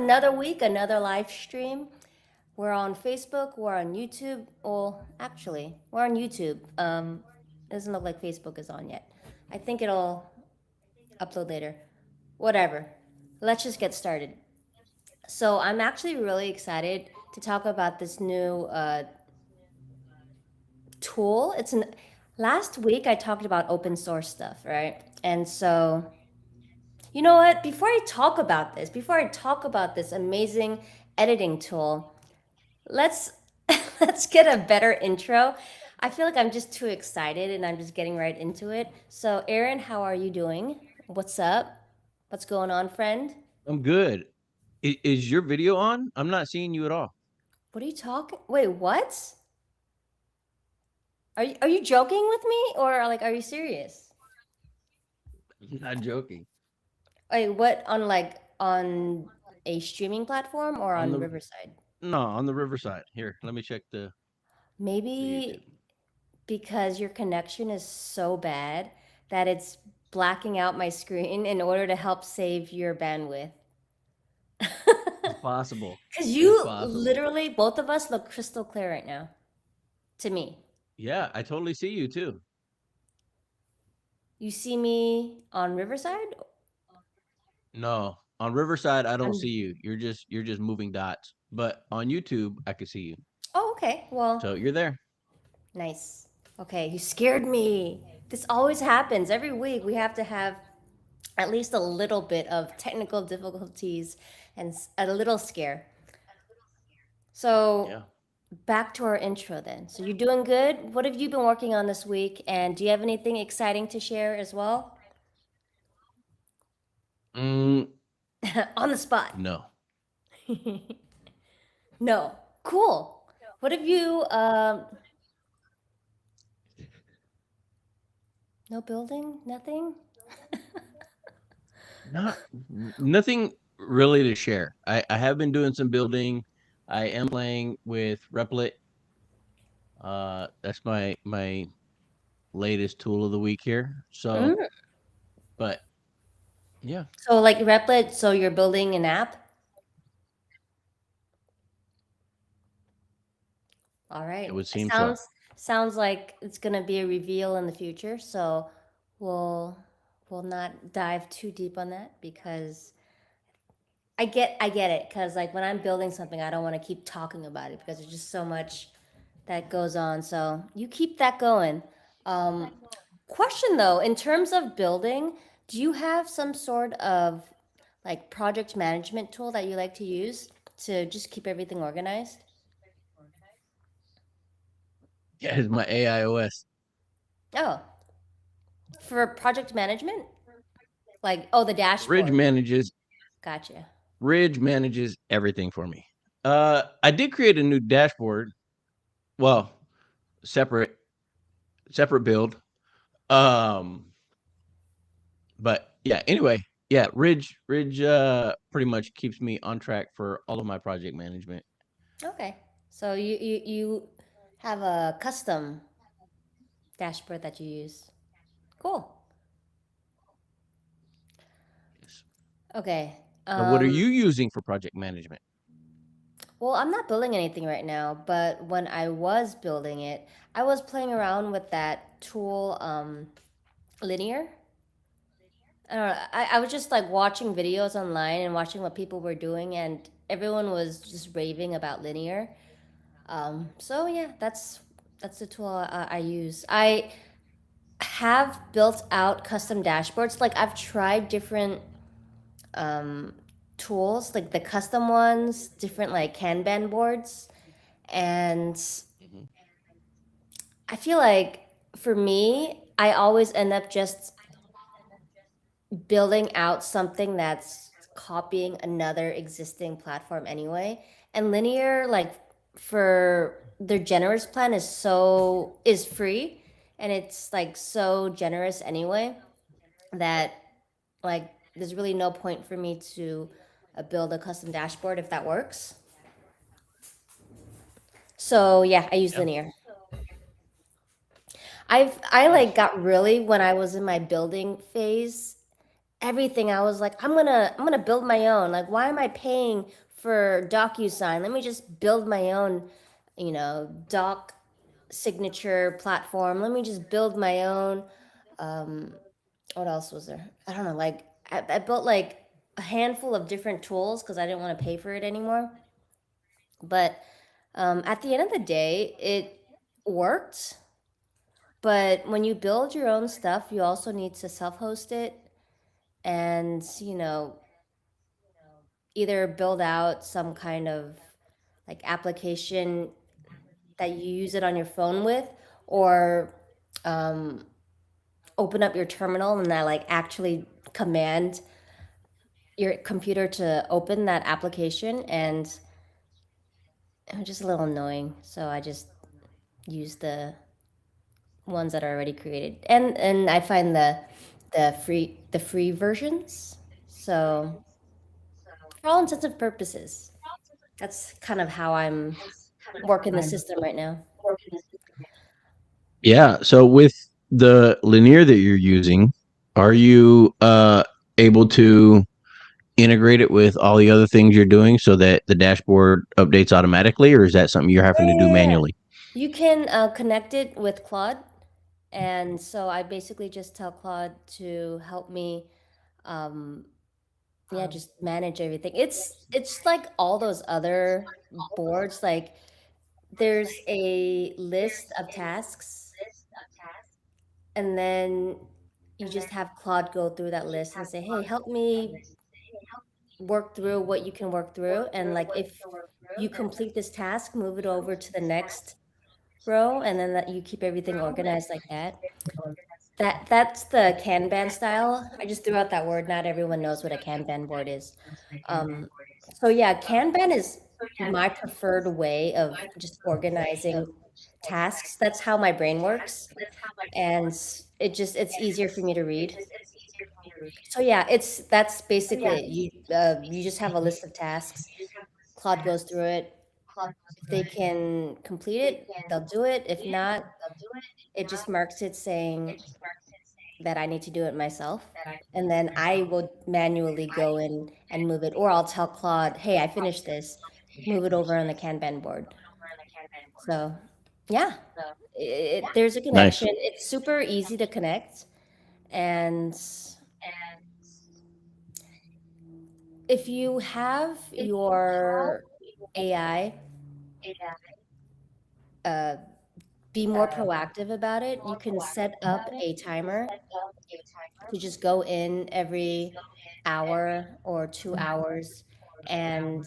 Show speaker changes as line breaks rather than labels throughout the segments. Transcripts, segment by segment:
another week, another live stream. We're on Facebook, we're on YouTube. Well, actually, we're on YouTube. Doesn't look like Facebook is on yet. I think it'll upload later. Whatever. Let's just get started. So, I'm actually really excited to talk about this new tool. Last week I talked about open source stuff, right? And so, you know what? Before I talk about this amazing editing tool, let's let's get a better intro. I feel like I'm just too excited and I'm just getting right into it. So, Aaron, how are you doing? What's up? What's going on, friend?
I'm good. Is your video on? I'm not seeing you at all.
What are you talking? Wait, what? Are you joking with me or like are you serious?
I'm not joking.
Wait, what on a streaming platform or
On
on
the
Riverside?
No, on the riverside. Here, let me check the YouTube.
Maybe because your connection is so bad that it's blacking out my screen in order to help save your bandwidth.
It's possible.
Because
It's
you
possible.
literally, both of us look crystal clear right now to me.
Yeah, I totally see you too.
You see me on Riverside?
No, on Riverside I don't
I'm,
see you. You're just moving dots. But on YouTube I can see you.
oh, okay. Well,
So you're there.
nice. Okay, you scared me. This always happens. Every week we have to have at least a little bit of technical difficulties and a little scare. So,
Yeah.
back to our intro then. So, you're doing good. What have you been working on this week? And do you have anything exciting to share as well?
Mm,
On the spot.
no.
No. Cool. What have you, no building? Nothing?
Not Nothing really to share. I have been doing some building. I am playing with Replit. That's my latest tool of the week here. So,
Mm.
but yeah,
So, like Replit, so you're building an app? All
it
right.
would
It
seem so.
sounds like it's gonna be a reveal in the future, so we'll we'll not dive too deep on that because I get it because like when I'm building something, I don't want to keep talking about it because there's just so much that goes on. So you keep that going. Um, Question though, in terms of building, do you have some sort of like project management tool that you like to use to just keep everything organized?
Yeah, it's my AIOS.
Oh, for project management? Like, oh, the
Ridge
dashboard.
manages
Gotcha.
Ridge manages everything for me. I did create a new dashboard. Well, separate separate build. Um, but yeah. Anyway, yeah. Ridge pretty much keeps me on track for all of my project management.
Okay. So you have a custom dashboard that you use. Cool.
Yes.
Okay.
Now, what are you using for project management?
Well, I'm not building anything right now, but when I was building it, I was playing around with that tool, Linear. I don't know. I was just like watching videos online and watching what people were doing, and everyone was just raving about Linear. So yeah, that's the tool I use. I have built out custom dashboards. Like I've tried different um, tools, like the custom ones, different like Kanban boards, and
Mhm.
I feel like for me, I always end up just building out something that's copying another existing platform anyway. And Linear, like for their generous plan is free and it's like so generous anyway that like there's really no point for me to build a custom dashboard if that works. So yeah, I use
Yeah.
Linear. I like
Nice.
got really when I was in my building phase. everything. I was like, I'm gonna build my own. Like, why am I paying for DocuSign? Let me just build my own, doc signature platform. Let me just build my own. Um, what else was there? I don't know. Like, I built like a handful of different tools because I didn't want to pay for it anymore. But at the end of the day, it worked. But when you build your own stuff, you also need to self-host it and, either build out some kind of like application that you use it on your phone with, or um, open up your terminal and that like actually command your computer to open that application. And it was just a little annoying, so I just use the ones that are already created, and I find the free versions. So for all intents and purposes, that's kind of how I'm working the system right now.
Yeah. So with the linear that you're using, are you able to integrate it with all the other things you're doing so that the dashboard updates automatically, or is that something you're having to do
Yeah.
manually?
You can connect it with Claude, and so I basically just tell Claude to help me, um, yeah, just manage everything. It's like all those other boards. Like, there's a list of tasks, and then you just have Claude go through that list and say, "Hey, help me work through what you can work through." And like, if you complete this task, move it over to the next row, and then that you keep everything organized like that. That's the Kanban style. I just threw out that word. Not everyone knows what a Kanban board is. Um, so yeah, Kanban is my preferred way of just organizing tasks. That's how my brain works, and it's easier for me to read. So yeah, it's that's basically it. You just have a list of tasks. Claude goes through it. If they can complete it, they'll do it. If not, it just marks it saying that I need to do it myself. And then I will manually go in and move it, or I'll tell Claude, "Hey, I finished this. Move it over on the Kanban board." So, yeah, there's a
Nice.
connection. It's super easy to connect, and if you have your AI, uh, be more proactive about it. You can set up a timer to just go in every hour or 2 hours and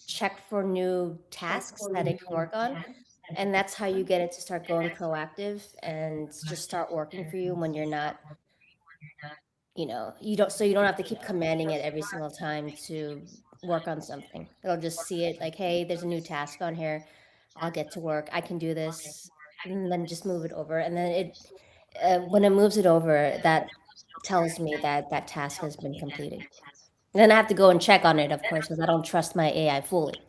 check for new tasks that it can work on. And that's how you get it to start going proactive and just start working for you when you're not, you don't have to keep commanding it every single time to work on something. It'll just see it like, hey, there's a new task on here. I'll get to work. I can do this. And then just move it over. And then when it moves it over, that tells me that that task has been completed. And then I have to go and check on it, of course, because I don't trust my AI fully.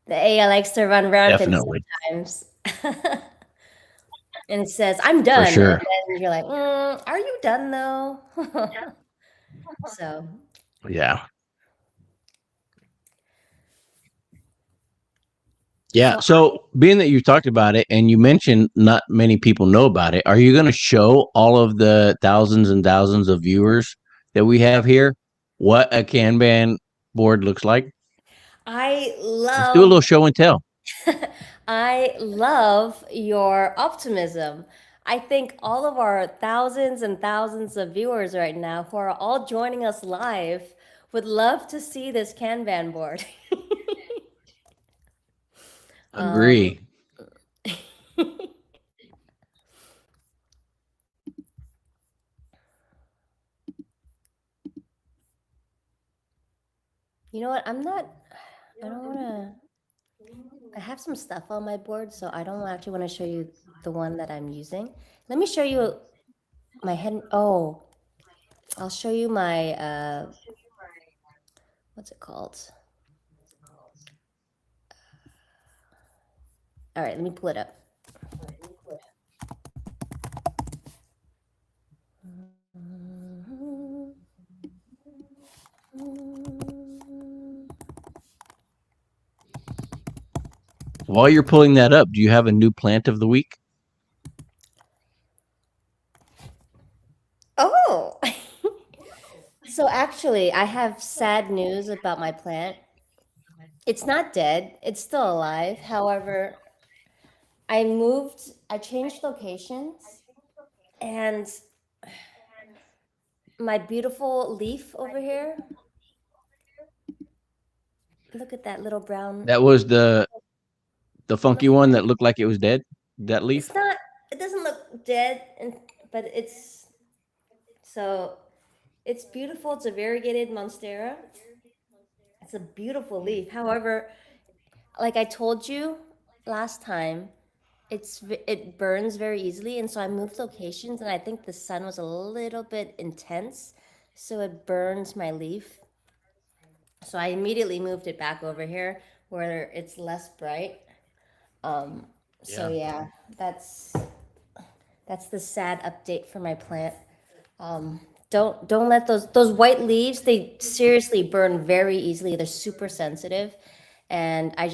The AI likes to run rampant
Definitely.
sometimes. And it says, "I'm
For
done." And
sure.
then you're like, "Are you done though?" So,
Yeah. Yeah.
so
So, being that you talked about it and you mentioned not many people know about it, are you going to show all of the thousands and thousands of viewers that we have here what a Kanban board looks like?
I
Let's do a
love
little show and tell.
I love your optimism. I think all of our thousands and thousands of viewers right now who are all joining us live would love to see this Kanban board. Um,
Agree.
you know what? I don't want to, I have some stuff on my board, so I don't actually want to show you the one that I'm using. Let me show you my head. Oh, I'll show you my, what's it called? All right, let me pull it up.
while you're pulling that up, do you have a new plant of the week?
Oh, so actually, I have sad news about my plant. It's not dead, it's still alive. However, I changed locations, and my beautiful leaf over here, look at that little brown.
That was the funky
Look at
one
that.
that looked like it was dead. That
It's
leaf.
not, it doesn't look dead, but so it's beautiful. It's a variegated monstera. It's a beautiful leaf. However, like I told you last time, it burns very easily, and so I moved locations, and I think the sun was a little bit intense, so it burns my leaf. So I immediately moved it back over here where it's less bright. Um, so
Yeah.
yeah, that's the sad update for my plant. Um, don't let those white leaves. They seriously burn very easily. They're super sensitive, and I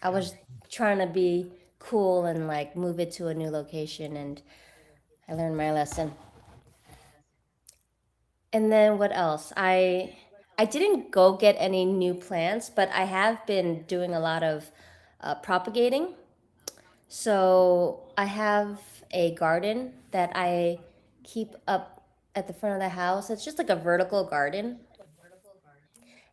was trying to be cool and like move it to a new location, and I learned my lesson. And then what else? I didn't go get any new plants, but I have been doing a lot of propagating. So I have a garden that I keep up at the front of the house. It's just like a vertical garden.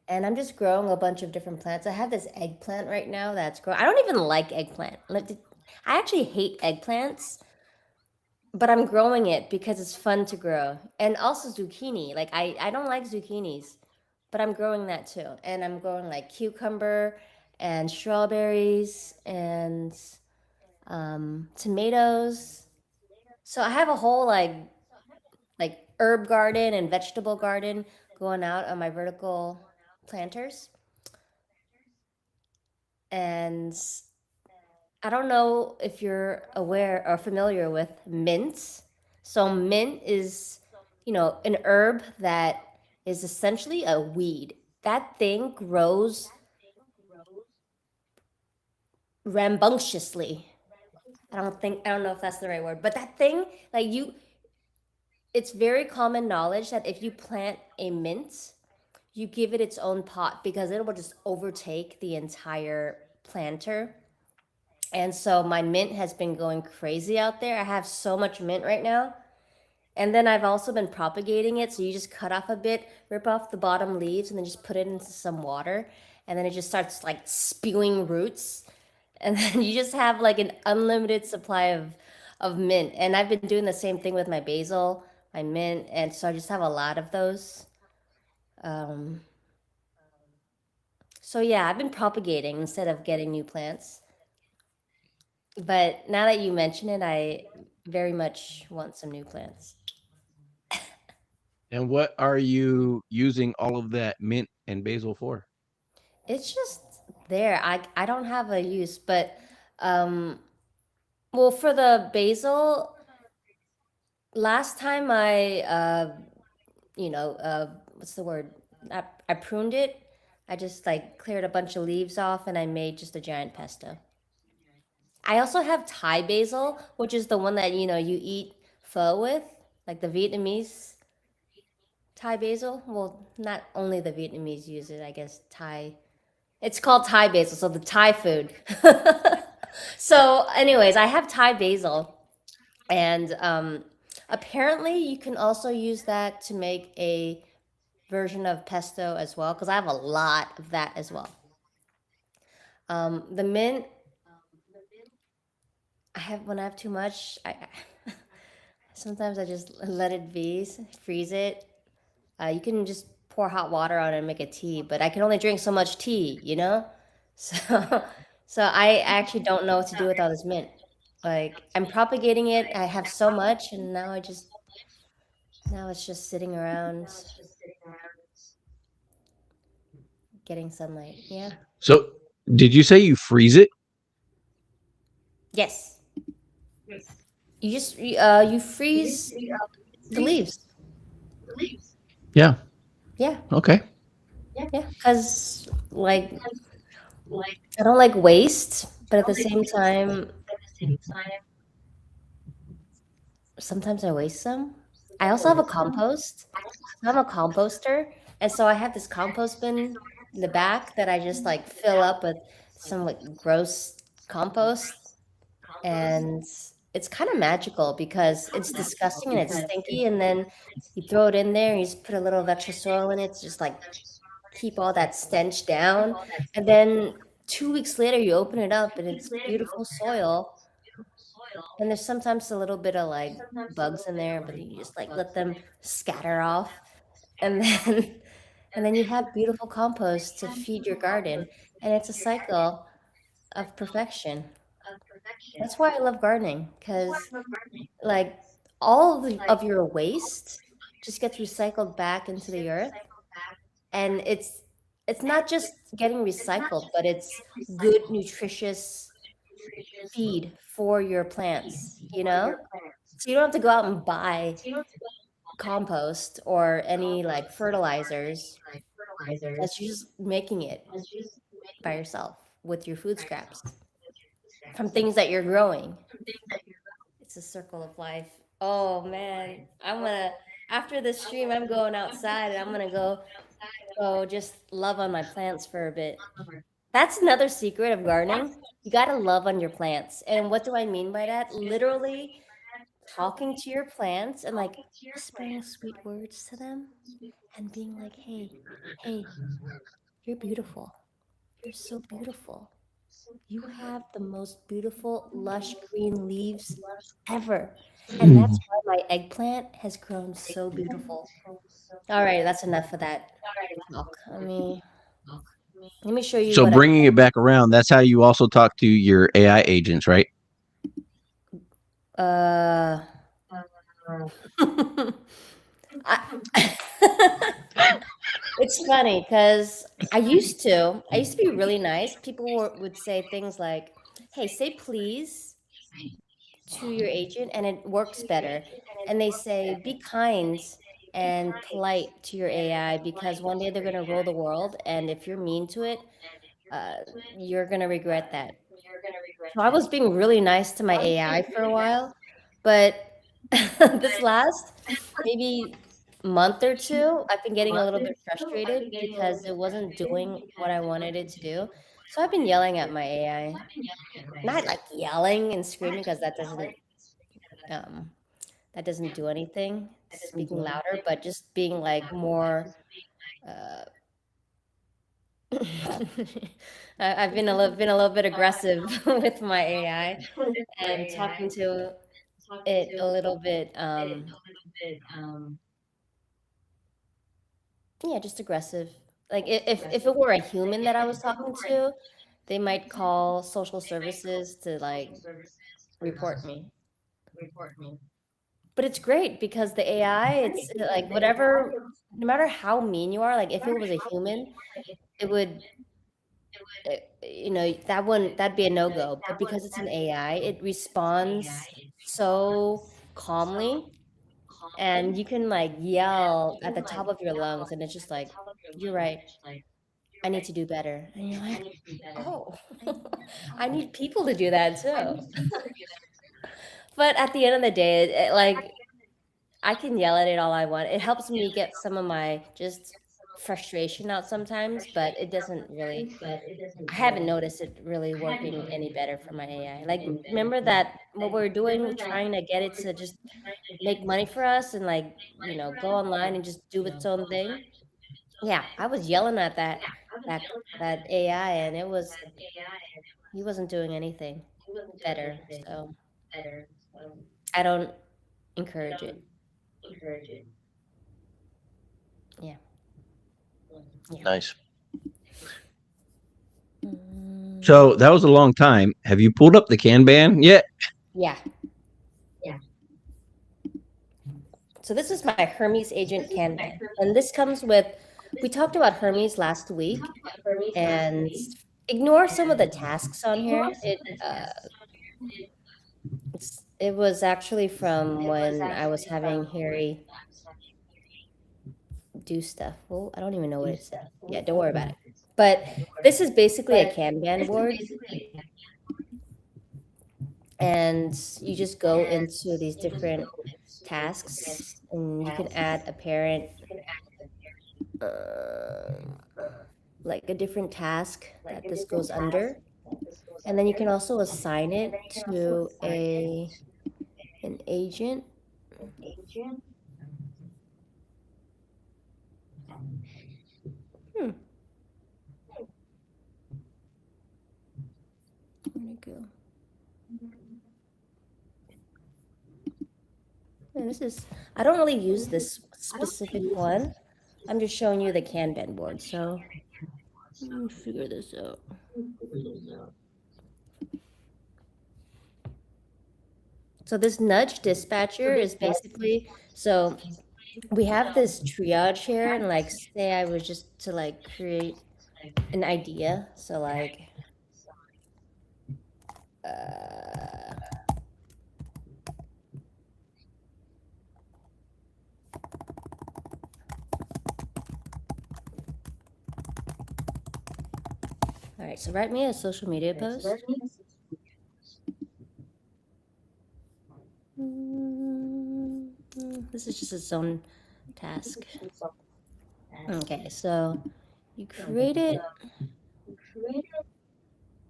And I'm just growing a bunch of different plants. I have this eggplant right now that's growing. I don't even like eggplant. I actually hate eggplants, but I'm growing it because it's fun to grow. And also zucchini. Like I don't like zucchinis, but I'm growing that too. And I'm growing like cucumber and strawberries and tomatoes. So I have a whole like herb garden and vegetable garden going out on my vertical planters. And I don't know if you're aware or familiar with mint. So mint is, an herb that is essentially a weed. That thing grows rambunctiously. I don't know if that's the right word, but that thing, like it's very common knowledge that if you plant a mint, you give it its own pot because it will just overtake the entire planter. And so my mint has been going crazy out there. I have so much mint right now. And then I've also been propagating it. So you just cut off a bit, rip off the bottom leaves, and then just put it into some water. And then it just starts like spewing roots. And then you just have like an unlimited supply of mint. And I've been doing the same thing with my basil, my mint. And so I just have a lot of those. Um, so yeah, I've been propagating instead of getting new plants. But now that you mention it, I very much want some new plants.
And what are you using all of that mint and basil for?
It's just there. I don't have a use, but um well for the basil, last time what's the word? I pruned it. I just like cleared a bunch of leaves off and I made just a giant pesto. I also have Thai basil, which is the one that you eat pho with, like the Vietnamese Thai basil. Well, not only the Vietnamese use it, I guess Thai. It's called Thai basil, so the Thai food. So, anyways, I have Thai basil, and apparently you can also use that to make a version of pesto as well, because I have a lot of that as well. The mint, I have when I have too much. Sometimes I just let it be, freeze it. You can just pour hot water on it and make a tea, but I can only drink so much tea. So, so I actually don't know what to do with all this mint. Like I'm propagating it. I have so much, and now it's just sitting around getting sunlight. Yeah.
So, did you say you freeze it?
Yes. You freeze the leaves.
Yeah.
Yeah.
Okay.
Yeah. Because like I don't like waste. But at the same time, sometimes I waste some. I also have a compost. I'm a composter, and so I have this compost bin in the back that I just like fill up with some like gross compost, and it's kind of magical because it's disgusting and it's stinky, and then you throw it in there and you just put a little of extra soil in it to just like keep all that stench down, and then 2 weeks later you open it up and it's beautiful soil, and there's sometimes a little bit of like bugs in there, but you just like let them scatter off, and then and then you have beautiful compost to feed your garden, and it's a cycle of perfection. That's why I love gardening, because like of your waste just gets recycled back into the earth, and it's not just getting recycled, but it's good nutritious feed for your plants, you know? So you don't have to go out and buy compost or any like fertilizers, because you're just making it by yourself with your food scraps from things that you're growing. It's a circle of life. Oh man, after this stream, I'm going outside and I'm gonna go just love on my plants for a bit. That's another secret of gardening. You gotta love on your plants. And what do I mean by that? Literally talking to your plants and like whispering sweet words to them and being like, hey, you're beautiful. You're so beautiful. You have the most beautiful, lush green leaves ever. And that's why my eggplant has grown so beautiful. All right, that's enough of that talk. Let me show you
So
what I'm.
bringing it back around, that's how you also talk to your AI agents, right?
Uh, I, it's funny because I used to be really nice. People would say things like, "Hey, say please to your agent," and it works better. And they say, "Be kind and polite to your AI because one day they're gonna rule the world, and if you're mean to it, uh, you're gonna regret that." So I was being really nice to my AI for a while, but this last maybe month or two, I've been getting a little bit frustrated because it wasn't doing what I wanted it to do. So I've been yelling at my AI. Not like yelling and screaming because um that doesn't do anything, speaking louder, but just being like more uh I've been a little bit aggressive with my AI and talking to it a little bit, yeah, just aggressive. Like if it were a human that I was talking to, they might call social services to like report me. But it's great because the AI, it's like whatever, no matter how mean you are, like if it was a human, it would, that'd be a no-go. But because it's an AI, it responds so calmly, and you can like yell at the top of your lungs, and it's just like, you're right. I need to do better. And you're like, oh, I need people to do that too. But at the end of the day, like I can yell at it all I want. It helps me get some of my just frustration out sometimes, but it doesn't really. I haven't noticed it really working any better for my AI. Like, remember that what we're doing, trying to get it to just make money for us and like, go online and just do its own thing. Yeah, I was yelling at that that AI, and he wasn't doing anything better. So I don't encourage it. Yeah. Yeah.
Nice.
Mm,
So that was a long time. Have you pulled up the Kanban yet?
yeah. So this is my Hermes agent Kanban. And this comes with, we talked about Hermes last week, and ignore some of the tasks on here. It was actually from when I was having Harry do stuff. Well, I don't even know what it said. Yeah, don't worry about it. But this is basically a Kanban board. and you just go into these different tasks, and you can add a parent, uh, like a different task that this goes under, and then you can also assign it to a an agent. Hmm, where'd it go? Yeah, this is, I don't really use this specific one. I'm just showing you the Kanban board, so let me figure this out. So this nudge dispatcher is basically, so we have this triage here, and like say I was just to like create an idea. So like uh all right, so write me a social media post. This is just its own task. Okay, so you create it,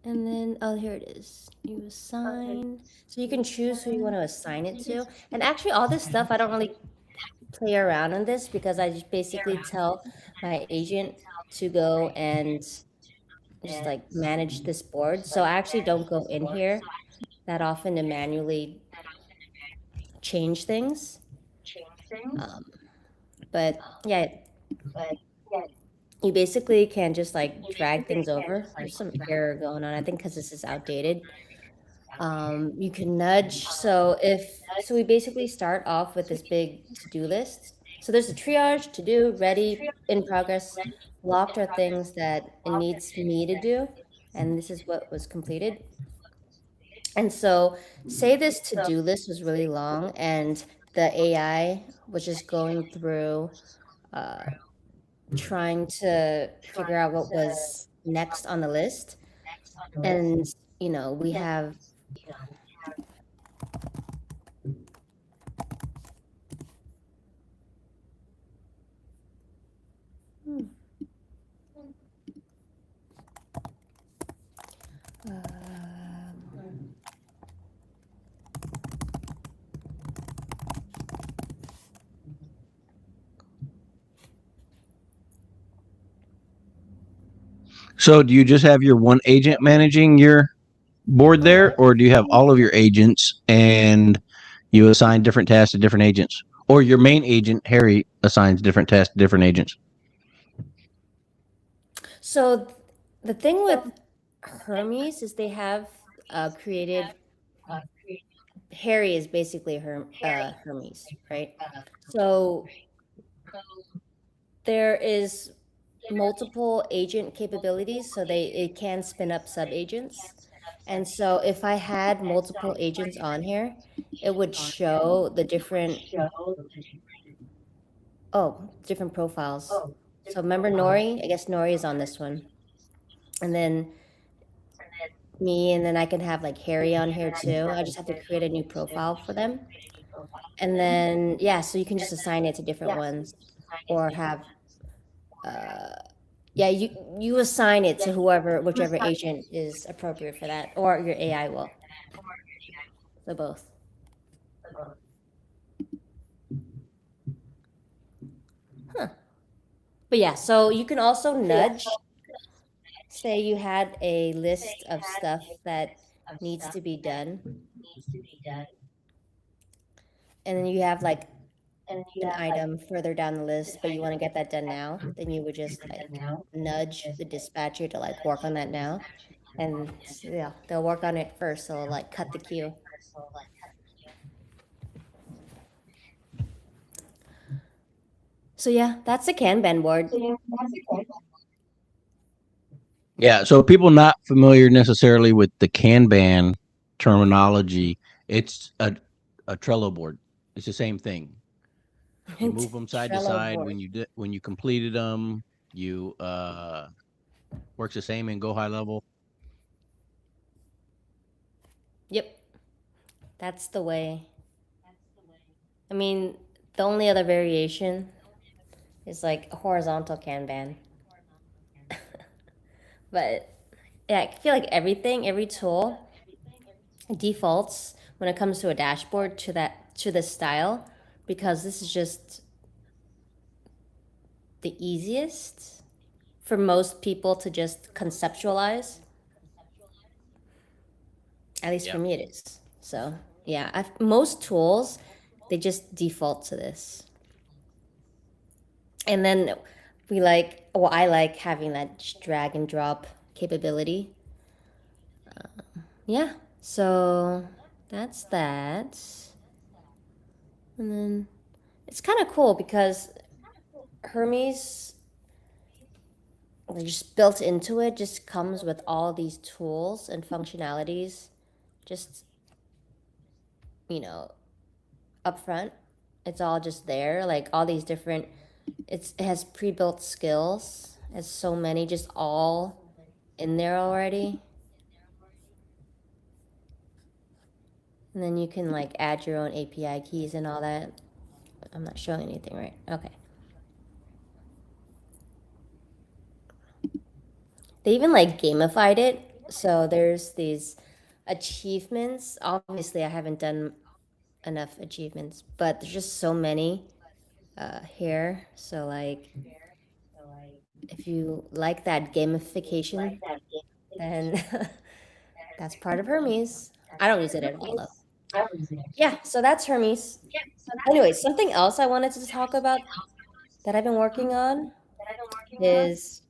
and then, oh, here it is. You assign. So you can choose who you want to assign it to. And actually, all this stuff, I don't really play around on this because I just basically tell my agent to go and just like manage this board. So I actually don't go in here that often to manually change things. Um, but yeah, you basically can just like drag things over. There's some error going on, I think, because this is outdated. You can nudge. So we basically start off with this big to-do list. So there's a triage, to do, ready, in progress. Locked are things that it needs me to do, and this is what was completed. And so, say this to-do list was really long, and the AI was just going through, uh, trying to figure out what was next on the list. And, we have, hmm, um,
So do you just have your one agent managing your board there, or do you have all of your agents and you assign different tasks to different agents? Or your main agent, Harry, assigns different tasks to different agents?
so the thing with Hermes is they have created, Harry is basically Hermes, right? So there is multiple agent capabilities, so it can spin up sub agents. And so if I had multiple agents on here, it would show the different, different profiles. So remember Nori? I guess Nori is on this one. And then me, and then I can have like Harry on here too. I just have to create a new profile for them. And then, yeah, so you can just assign it to different ones, or have, uh, yeah, you assign it to whichever agent is appropriate for that, or your AI will. So both. Huh. But yeah, so you can also nudge. Say you had a list of stuff that needs to be done, and then you have like an item further down the list, but you want to get that done now, then you would just like nudge the dispatcher to like work on that now. And yeah, they'll work on it first, so like cut the queue. So yeah, that's the Kanban board.
Yeah. So people not familiar necessarily with the Kanban terminology, it's a Trello board. It's the same thing. You move them side to
Trello
side
board.
when you completed them. You works the same in Go High Level.
Yep. That's the way. I mean, the only other variation is like a horizontal Kanban. But yeah, I feel like every tool defaults when it comes to a dashboard to this style because this is just the easiest for most people to just conceptualize. At least
Yeah.
for me, it is. So yeah, most tools they just default to this, and then I like having that drag and drop capability. Yeah, so that's that, and then it's kind of cool because Hermes just built into it just comes with all these tools and functionalities just you know up front. It's all just there, like all these different. It has pre-built skills. It's so many, just all in there already. And then you can like add your own API keys and all that. I'm not showing anything, right? Okay. They even like gamified it. So there's these achievements. Obviously, I haven't done enough achievements, but there's just so many here. So like if you like that gamification, then that's part of Hermes. I don't use it at all though. Yeah, so that's Hermes. Anyway, something else I wanted to talk about that I've been working on is